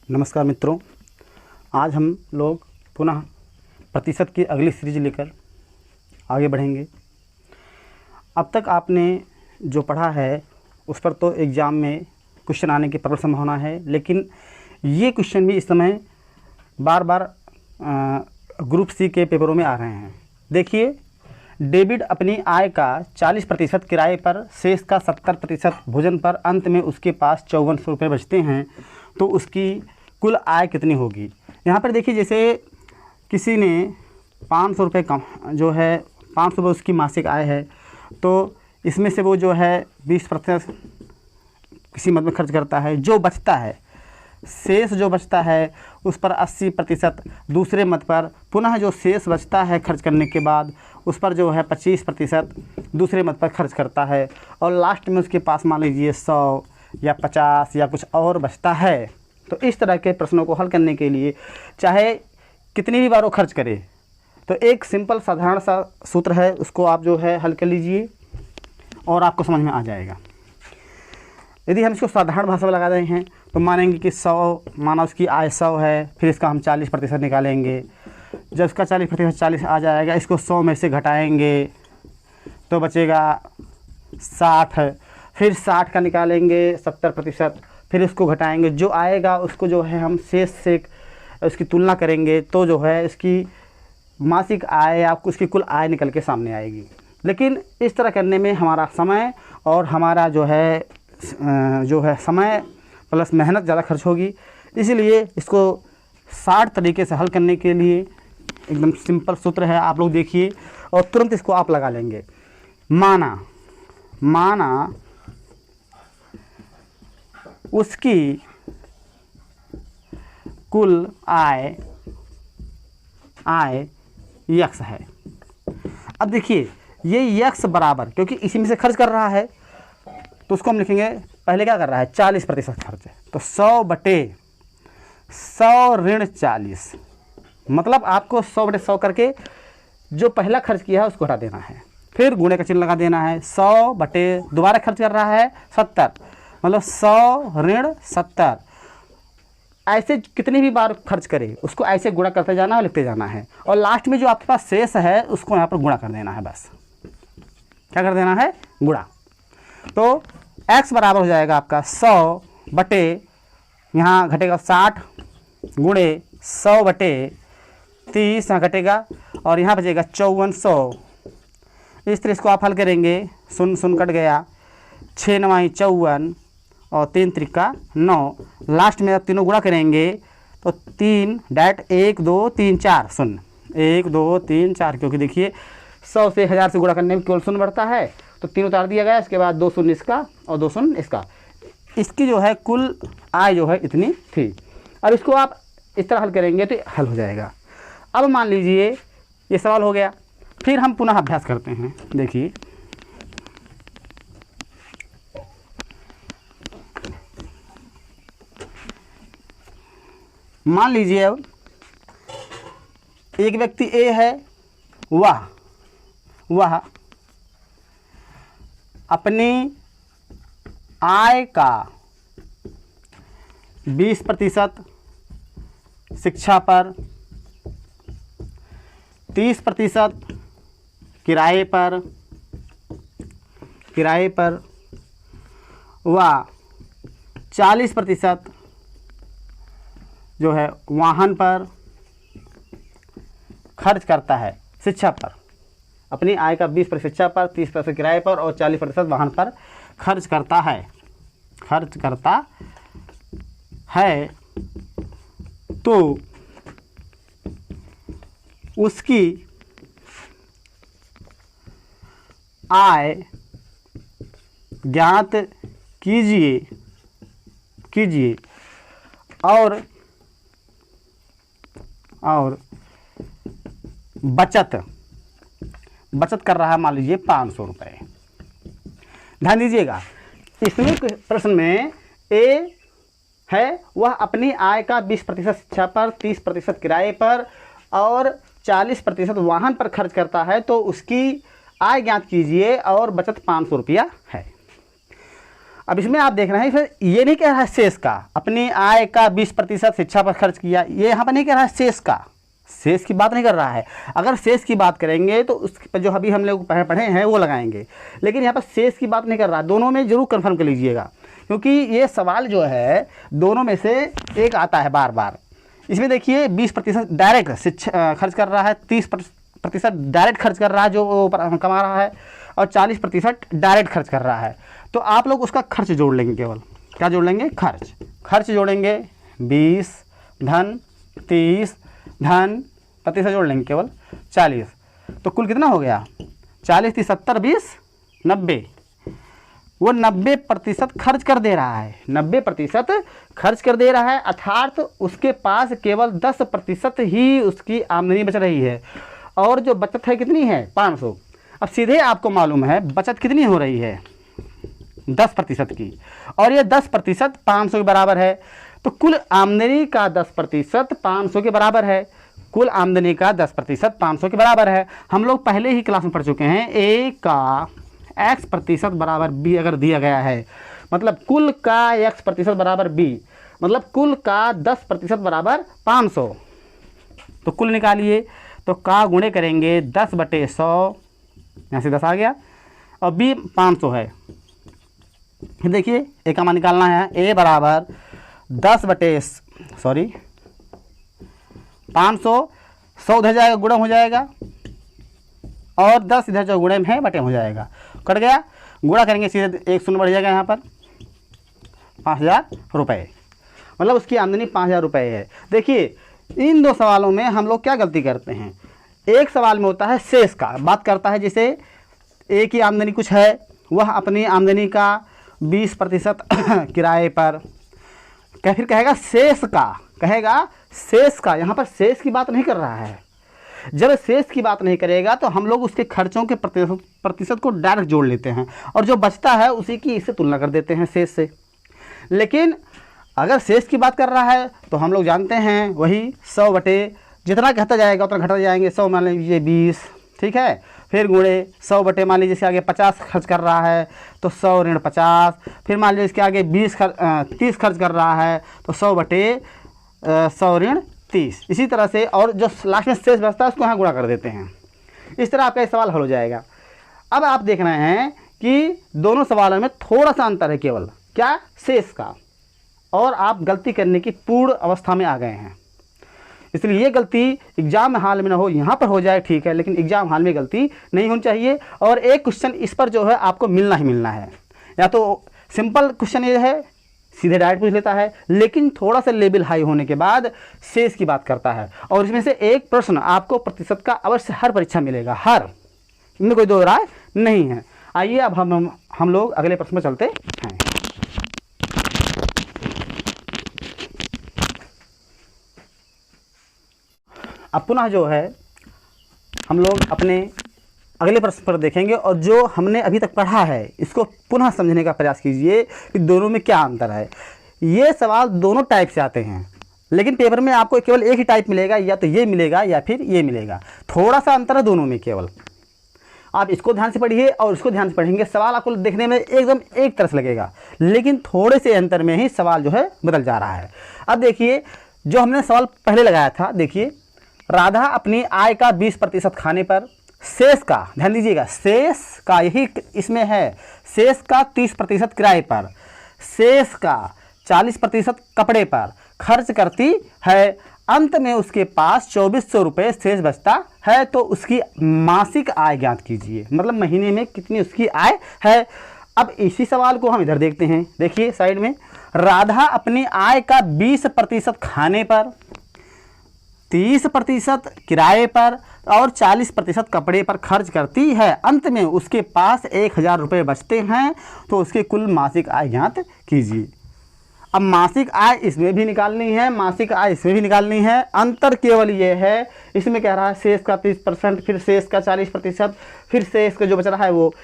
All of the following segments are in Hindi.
नमस्कार मित्रों, आज हम लोग पुनः प्रतिशत की अगली सीरीज लेकर आगे बढ़ेंगे। अब तक आपने जो पढ़ा है उस पर तो एग्ज़ाम में क्वेश्चन आने की प्रबल संभावना है, लेकिन ये क्वेश्चन भी इस समय बार बार ग्रुप सी के पेपरों में आ रहे हैं। देखिए, डेविड अपनी आय का 40% किराए पर, शेष का 70% भोजन पर, अंत में उसके पास 5400 रुपये बचते हैं, तो उसकी कुल आय कितनी होगी। यहाँ पर देखिए, जैसे किसी ने 500 रुपये कम जो है 500 रुपये उसकी मासिक आय है, तो इसमें से वो जो है 20% किसी मद में खर्च करता है। जो बचता है, शेष जो बचता है उस पर 80% दूसरे मद पर, पुनः जो शेष बचता है खर्च करने के बाद उस पर जो है 25% दूसरे मद पर खर्च करता है, और लास्ट में उसके पास मान लीजिए 100 या 50 या कुछ और बचता है। तो इस तरह के प्रश्नों को हल करने के लिए चाहे कितनी भी बार वो खर्च करे, तो एक सिंपल साधारण सा सूत्र है, उसको आप जो है हल कर लीजिए और आपको समझ में आ जाएगा। यदि हम इसको साधारण भाषा में लगा रहे हैं तो मानेंगे कि 100, माना उसकी आय 100 है, फिर इसका हम 40% निकालेंगे। जब इसका 40% 40 आ जाएगा, इसको 100 में से घटाएंगे तो बचेगा 60, फिर 60 का निकालेंगे 70%, फिर इसको घटाएंगे, जो आएगा उसको जो है हम शेष से उसकी तुलना करेंगे, तो जो है इसकी मासिक आय या उसकी कुल आय निकल के सामने आएगी। लेकिन इस तरह करने में हमारा समय और हमारा जो है समय प्लस मेहनत ज़्यादा खर्च होगी। इसीलिए इसको 60 तरीके से हल करने के लिए एकदम सिंपल सूत्र है, आप लोग देखिए और तुरंत इसको आप लगा लेंगे। माना उसकी कुल आय यक्स है। अब देखिए, ये यक्स बराबर, क्योंकि इसी में से खर्च कर रहा है तो उसको हम लिखेंगे, पहले क्या कर रहा है 40% खर्च है, तो 100/100 ऋण 40, मतलब आपको 100/100 करके जो पहला खर्च किया है उसको हटा देना है, फिर गुणे का चिन्ह लगा देना है। 100/ दोबारा खर्च कर रहा है 70, मतलब 100 ऋण 70। ऐसे कितनी भी बार खर्च करे उसको ऐसे गुणा करते जाना है, लिखते जाना है, और लास्ट में जो आपके पास शेष है उसको यहाँ पर गुणा कर देना है। बस क्या कर देना है, गुणा। तो x बराबर हो जाएगा आपका 100/, यहाँ घटेगा 60 गुणे 100/30 यहाँ घटेगा, और यहाँ बचेगा 5400। इस तरह इसको आप हल करेंगे, 0 कट गया, 6 9 54 और 3 त्रिका 9, लास्ट में आप तीनों गुणा करेंगे तो 3 डैट 1 2 3 4 0, 1 2 3 4, क्योंकि देखिए 100 से 1000 से गुणा करने में केवल 0 बढ़ता है, तो 3 उतार दिया गया, इसके बाद 2 शून्य इसका और 2 शून्य इसका। इसकी जो है कुल आय जो है इतनी थी। अब इसको आप इस तरह हल करेंगे तो हल हो जाएगा। अब मान लीजिए ये सवाल हो गया, फिर हम पुनः अभ्यास करते हैं। देखिए, मान लीजिए अब एक व्यक्ति ए है, वह अपनी आय का 20% शिक्षा पर, 30% किराए पर व 40% जो है वाहन पर खर्च करता है। शिक्षा पर अपनी आय का 20% शिक्षा पर, 30% किराए पर और 40% वाहन पर खर्च करता है, तो उसकी आय ज्ञात कीजिए और बचत कर रहा है, मान लीजिए 500 रुपये। ध्यान दीजिएगा, इसमें प्रश्न में ए है, वह अपनी आय का 20% शिक्षा पर, 30% किराए पर और 40% वाहन पर खर्च करता है, तो उसकी आय ज्ञात कीजिए और बचत 500 रुपया है। अब इसमें आप देख रहे हैं, फिर ये नहीं कह रहा है शेष का, अपनी आय का 20% शिक्षा पर खर्च किया, ये यहाँ पर नहीं कह रहा है शेष का, शेष की बात नहीं कर रहा है। अगर शेष की बात करेंगे तो उस पर जो अभी हम लोग पढ़े हैं वो लगाएंगे, लेकिन यहाँ पर शेष की बात नहीं कर रहा। दोनों में जरूर कन्फर्म कर लीजिएगा, क्योंकि ये सवाल जो है दोनों में से एक आता है बार बार। इसमें देखिए 20% डायरेक्ट शिक्षा खर्च कर रहा है, 30% डायरेक्ट खर्च कर रहा है जो कमा रहा है, और 40% डायरेक्ट खर्च कर रहा है। तो आप लोग उसका खर्च जोड़ लेंगे, केवल क्या जोड़ लेंगे, खर्च जोड़ेंगे, 20 धन 30 धन प्रतिशत जोड़ लेंगे केवल 40। तो कुल कितना हो गया, 40 30 70 20 90। वो 90% खर्च कर दे रहा है, 90% खर्च कर दे रहा है, अर्थात उसके पास केवल 10% ही उसकी आमदनी बच रही है। और जो बचत है कितनी है, 500। अब सीधे आपको मालूम है बचत कितनी हो रही है, 10% की, और ये 10% 500 के बराबर है। तो कुल आमदनी का 10% 500 के बराबर है, कुल आमदनी का 10% 500 के बराबर है। हम लोग पहले ही क्लास में पढ़ चुके हैं, ए का x% बराबर b अगर दिया गया है, मतलब कुल का x% बराबर b, मतलब कुल का 10% बराबर 500। तो कुल निकालिए, तो का गुणे करेंगे 10/100, यहाँ से 10 आ गया, और b 500 है। फिर देखिए ए का मान निकालना है, a बराबर 500, 100 इधर जाएगा गुणा हो जाएगा, और 10 इधर जो गुणे में है बटे हो जाएगा, कट गया, गुणा करेंगे सीधे 1 शून्य बढ़ जाएगा, यहाँ पर 5000 रुपये, मतलब उसकी आमदनी 5000 रुपये है। देखिए इन दो सवालों में हम लोग क्या गलती करते हैं, एक सवाल में होता है शेष का, बात करता है जैसे एक ही आमदनी कुछ है, वह अपनी आमदनी का 20% किराए पर, फिर कहेगा शेष का, यहाँ पर शेष की बात नहीं कर रहा है। जब शेष की बात नहीं करेगा तो हम लोग उसके खर्चों के प्रतिशत को डायरेक्ट जोड़ लेते हैं, और जो बचता है उसी की इससे तुलना कर देते हैं शेष से। लेकिन अगर शेष की बात कर रहा है तो हम लोग जानते हैं वही 100 बटे जितना घटता जाएगा उतना घटते जाएंगे, 100 मान लीजिए 20, ठीक है, फिर गुणे 100 बटे मान लीजिए इसके आगे 50 खर्च कर रहा है तो 100 ऋण 50, फिर मान लीजिए इसके आगे 30 खर्च कर रहा है तो 100 बटे 100 ऋण 30। इसी तरह से, और जो लास्ट में शेष बचता है उसको यहाँ गुणा कर देते हैं। इस तरह आपका ये सवाल हल हो जाएगा। अब आप देख रहे हैं कि दोनों सवालों में थोड़ा सा अंतर है, केवल क्या, शेष का, और आप गलती करने की पूर्ण अवस्था में आ गए हैं। इसलिए ये गलती एग्जाम हाल में ना हो, यहाँ पर हो जाए ठीक है, लेकिन एग्जाम हाल में गलती नहीं होनी चाहिए। और एक क्वेश्चन इस पर जो है आपको मिलना ही मिलना है, या तो सिंपल क्वेश्चन ये है सीधे डायरेक्ट पूछ लेता है, लेकिन थोड़ा सा लेवल हाई होने के बाद शेष की बात करता है, और इसमें से एक प्रश्न आपको प्रतिशत का अवश्य हर परीक्षा मिलेगा, हर, इनमें कोई दो राय नहीं है। आइए अब हम लोग अगले प्रश्न में चलते हैं। अब पुनः जो है हम लोग अपने अगले प्रश्न पर देखेंगे, और जो हमने अभी तक पढ़ा है इसको पुनः समझने का प्रयास कीजिए कि दोनों में क्या अंतर है। ये सवाल दोनों टाइप से आते हैं, लेकिन पेपर में आपको केवल एक ही टाइप मिलेगा, या तो ये मिलेगा या फिर ये मिलेगा, थोड़ा सा अंतर है दोनों में केवल। आप इसको ध्यान से पढ़िए और इसको ध्यान से पढ़ेंगे, सवाल आपको देखने में एकदम एक तरह से लगेगा, लेकिन थोड़े से अंतर में ही सवाल जो है बदल जा रहा है। अब देखिए जो हमने सवाल पहले लगाया था, देखिए राधा अपनी आय का 20% खाने पर, शेष का, ध्यान दीजिएगा, शेष का यही इसमें है, शेष का 30% किराए पर, शेष का 40% कपड़े पर खर्च करती है, अंत में उसके पास 2400 रुपये शेष बचता है, तो उसकी मासिक आय ज्ञात कीजिए, मतलब महीने में कितनी उसकी आय है। अब इसी सवाल को हम इधर देखते हैं, देखिए साइड में, राधा अपनी आय का 20% खाने पर, 30% किराए पर और 40% कपड़े पर खर्च करती है, अंत में उसके पास 1000 रुपये बचते हैं, तो उसकी कुल मासिक आय ज्ञात कीजिए। अब मासिक आय इसमें भी निकालनी है, मासिक आय इसमें भी निकालनी है, अंतर केवल ये है, इसमें कह रहा है शेष का 30%, फिर शेष का 40%, फिर शेष का जो बच रहा है वो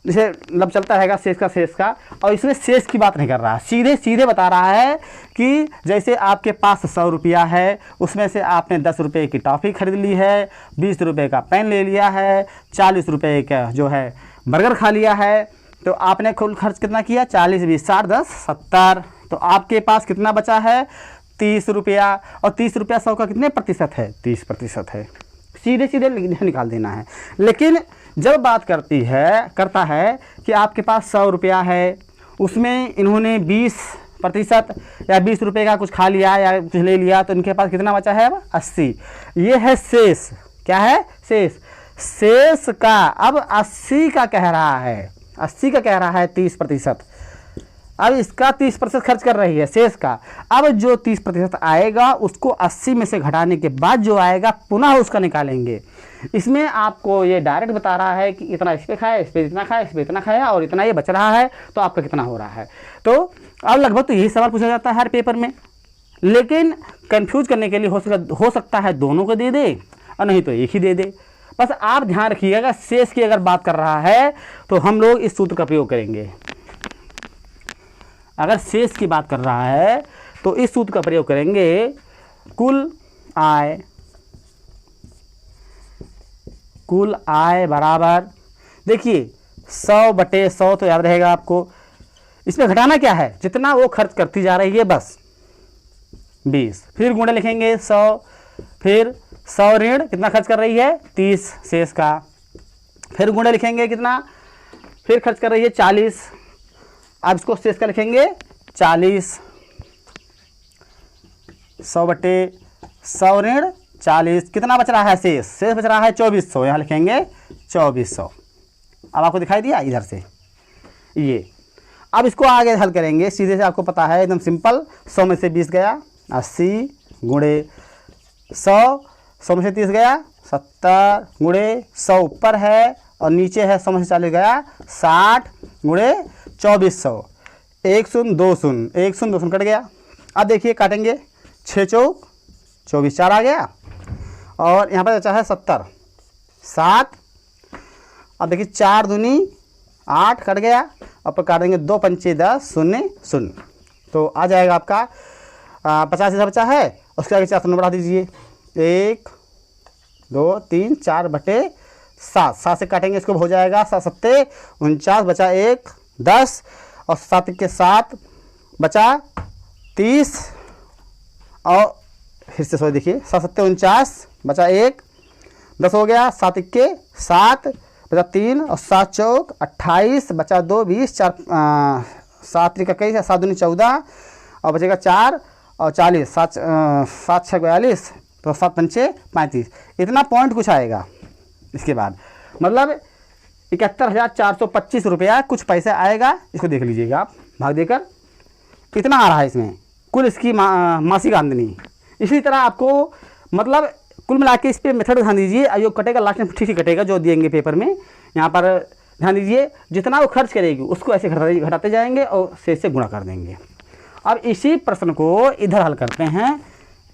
जैसे मतलब चलता रहेगा शेष का, और इसमें शेष की बात नहीं कर रहा, सीधे सीधे बता रहा है कि जैसे आपके पास 100 रुपया है, उसमें से आपने 10 रुपये की टॉफ़ी खरीद ली है, 20 रुपये का पेन ले लिया है, 40 रुपये का जो है बर्गर खा लिया है, तो आपने कुल खर्च कितना किया, 40 20 60 10 70। तो आपके पास कितना बचा है, 30 रुपया। और 30 रुपया 100 का कितने प्रतिशत है, 30% है। सीधे सीधे निकाल देना है। लेकिन जब बात करता है कि आपके पास 100 रुपया है, उसमें इन्होंने 20% या 20 रुपये का कुछ खा लिया या कुछ ले लिया, तो इनके पास कितना बचा है अब, 80। ये है शेष। क्या है, शेष। शेष का अब 80 का कह रहा है, 80 का कह रहा है 30%। अब इसका 30% खर्च कर रही है शेष का। अब जो 30% आएगा उसको 80 में से घटाने के बाद जो आएगा पुनः उसका निकालेंगे। इसमें आपको ये डायरेक्ट बता रहा है कि इतना इस पे खाया, इस पे इतना खाया, इस पे इतना खाया और इतना ये बच रहा है, तो आपका कितना हो रहा है। तो अब लगभग तो यही सवाल पूछा जाता है हर पेपर में। लेकिन कंफ्यूज करने के लिए हो सकता है दोनों को दे दे और नहीं तो एक ही दे दे। बस आप ध्यान रखिएगा, शेष की अगर बात कर रहा है तो हम लोग इस सूत्र का प्रयोग करेंगे। अगर शेष की बात कर रहा है तो इस सूत्र का प्रयोग करेंगे, कुल आय बराबर, देखिए 100/100 तो याद रहेगा आपको। इसमें घटाना क्या है, जितना वो खर्च करती जा रही है बस 20, फिर गुणे लिखेंगे 100, फिर 100 ऋण कितना खर्च कर रही है, 30 शेष का, फिर गुणे लिखेंगे कितना, फिर खर्च कर रही है 40। अब इसको शेष का लिखेंगे 40, 100/100 ऋण 40, कितना बच रहा है शेष, शेष बच रहा है 2400, यहाँ लिखेंगे 2400। अब आपको दिखाई दिया इधर से ये। अब इसको आगे हल करेंगे सीधे से, आपको पता है एकदम सिंपल। 100 में से 20 गया 80 गुणे 100, 100 में से 30 गया 70 गुणे 100 ऊपर है और नीचे है 100 में से 40 गया 60 गुणे 2400। 1 शून्य 2 शून्य, 1 शून्य 2 शून्य कट गया। अब देखिए काटेंगे, 6 चौक 24, 4 आ गया और यहाँ पर बचा है 70 7। अब देखिए 4 दूनी 8 कट गया और पर काट देंगे 2 पंचे 10 0 0। तो आ जाएगा आपका 50 ऐसा बचा है, उसके आगे 4 शून्य बढ़ा दीजिए, 1 2 3 4/7। 7 से काटेंगे इसको, हो जाएगा 7 7 49, बचा 1 10 और 7 के 7 बचा 30 और फिर से देखिए 7 7 49 बचा 1 10 हो गया, 7 1 7 बचा 3 और 7 चौक 28 बचा 2 20 4 7 3 21 7 दूनी 14 और बचेगा 4 और 40 7 6 42 तो 7 पंचे 35। इतना पॉइंट कुछ आएगा। इसके बाद मतलब 71,425 रुपया कुछ पैसे आएगा। इसको देख लीजिएगा आप, भाग देकर कितना आ रहा है इसमें कुल इसकी मासिक आमदनी। इसी तरह आपको मतलब कुल मिला के इस पर मेथड ध्यान दीजिए, जो कटेगा लास्ट में ठीक ही कटेगा जो दिएंगे पेपर में। यहाँ पर ध्यान दीजिए, जितना वो खर्च करेगी उसको ऐसे घटाते जाएंगे और शेष से गुणा कर देंगे। अब इसी प्रश्न को इधर हल करते हैं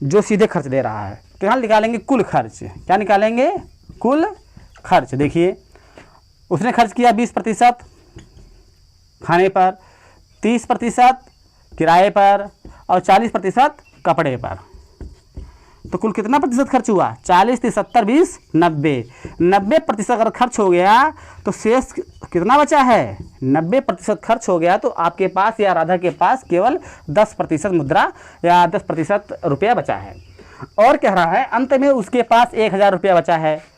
जो सीधे खर्च दे रहा है। तो यहाँ निकालेंगे कुल खर्च। क्या निकालेंगे, कुल खर्च। देखिए उसने खर्च किया 20% खाने पर, 30% किराए पर और 40% कपड़े पर। तो कुल कितना प्रतिशत खर्च हुआ, 40 30 70 20 90। 90% अगर खर्च हो गया तो शेष कितना बचा है, 90% खर्च हो गया तो आपके पास या राधा के पास केवल 10% मुद्रा या 10% रुपया बचा है। और कह रहा है अंत में उसके पास 1000 रुपया बचा है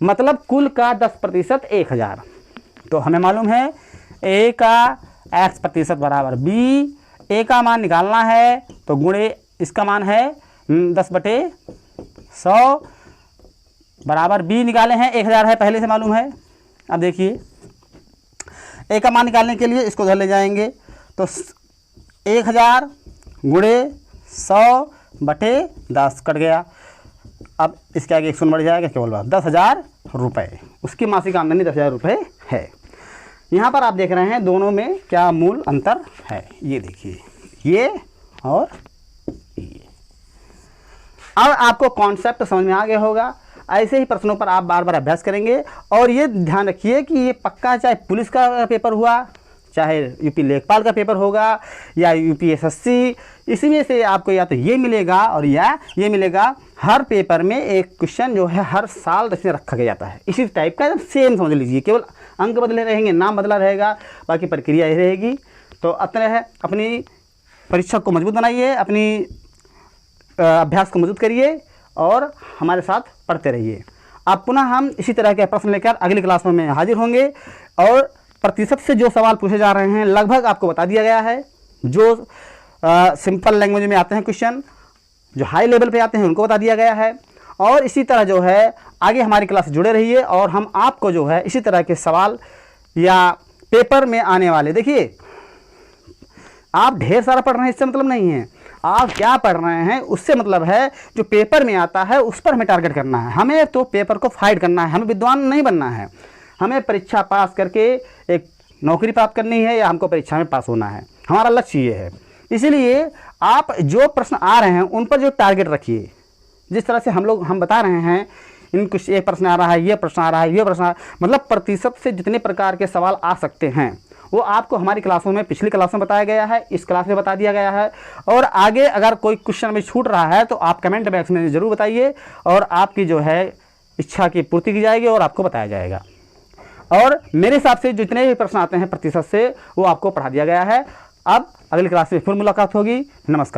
मतलब कुल का 10% 1000। तो हमें मालूम है ए का x% बराबर b। ए का मान निकालना है तो गुणे इसका मान है 10/100 बराबर b निकाले हैं, 1000 है पहले से मालूम है। अब देखिए ए का मान निकालने के लिए इसको उधर ले जाएंगे तो 1000 गुणे 100/10 कट गया। अब इसके आगे 100 बढ़ जाएगा, केवल बात 10,000 रुपये। उसकी मासिक आमदनी 10,000 रुपये है। यहाँ पर आप देख रहे हैं दोनों में क्या मूल अंतर है। ये देखिए ये और ये। अब आपको कॉन्सेप्ट समझ में आ गया होगा। ऐसे ही प्रश्नों पर आप बार बार अभ्यास करेंगे और ये ध्यान रखिए कि ये पक्का चाहे पुलिस का पेपर हुआ, चाहे यूपी लेखपाल का पेपर होगा या यूपी एसएससी, इसमें से आपको या तो ये मिलेगा और या ये मिलेगा। हर पेपर में एक क्वेश्चन जो है हर साल इसमें रखा गया जाता है इसी टाइप का, एकदम सेम समझ लीजिए, केवल अंक बदले रहेंगे, नाम बदला रहेगा, बाकी प्रक्रिया यही रहेगी। तो अतः है अपनी परीक्षा को मजबूत बनाइए, अपनी अभ्यास को मजबूत करिए और हमारे साथ पढ़ते रहिए। अब पुनः हम इसी तरह के प्रश्न लेकर अगली क्लास में हाजिर होंगे और प्रतिशत से जो सवाल पूछे जा रहे हैं लगभग आपको बता दिया गया है। जो सिंपल लैंग्वेज में आते हैं क्वेश्चन, जो हाई लेवल पे आते हैं उनको बता दिया गया है। और इसी तरह जो है आगे हमारी क्लास से जुड़े रहिए और हम आपको जो है इसी तरह के सवाल या पेपर में आने वाले, देखिए आप ढेर सारा पढ़ रहे हैं इससे मतलब नहीं है, आप क्या पढ़ रहे हैं उससे मतलब है। जो पेपर में आता है उस पर हमें टारगेट करना है, हमें तो पेपर को फाइट करना है, हमें विद्वान नहीं बनना है। हमें परीक्षा पास करके एक नौकरी प्राप्त करनी है या हमको परीक्षा में पास होना है, हमारा लक्ष्य ये है। इसीलिए आप जो प्रश्न आ रहे हैं उन पर जो टारगेट रखिए। जिस तरह से हम बता रहे हैं, इन कुछ एक प्रश्न आ रहा है, ये प्रश्न आ रहा है, ये प्रश्न आ रहा है, मतलब प्रतिशत से जितने प्रकार के सवाल आ सकते हैं वो आपको हमारी क्लासों में, पिछली क्लास में बताया गया है, इस क्लास में बता दिया गया है। और आगे अगर कोई क्वेश्चन में छूट रहा है तो आप कमेंट बॉक्स में ज़रूर बताइए और आपकी जो है इच्छा की पूर्ति की जाएगी और आपको बताया जाएगा। और मेरे हिसाब से जितने भी प्रश्न आते हैं प्रतिशत से वो आपको पढ़ा दिया गया है। अब अगली क्लास में फिर मुलाकात होगी। नमस्कार।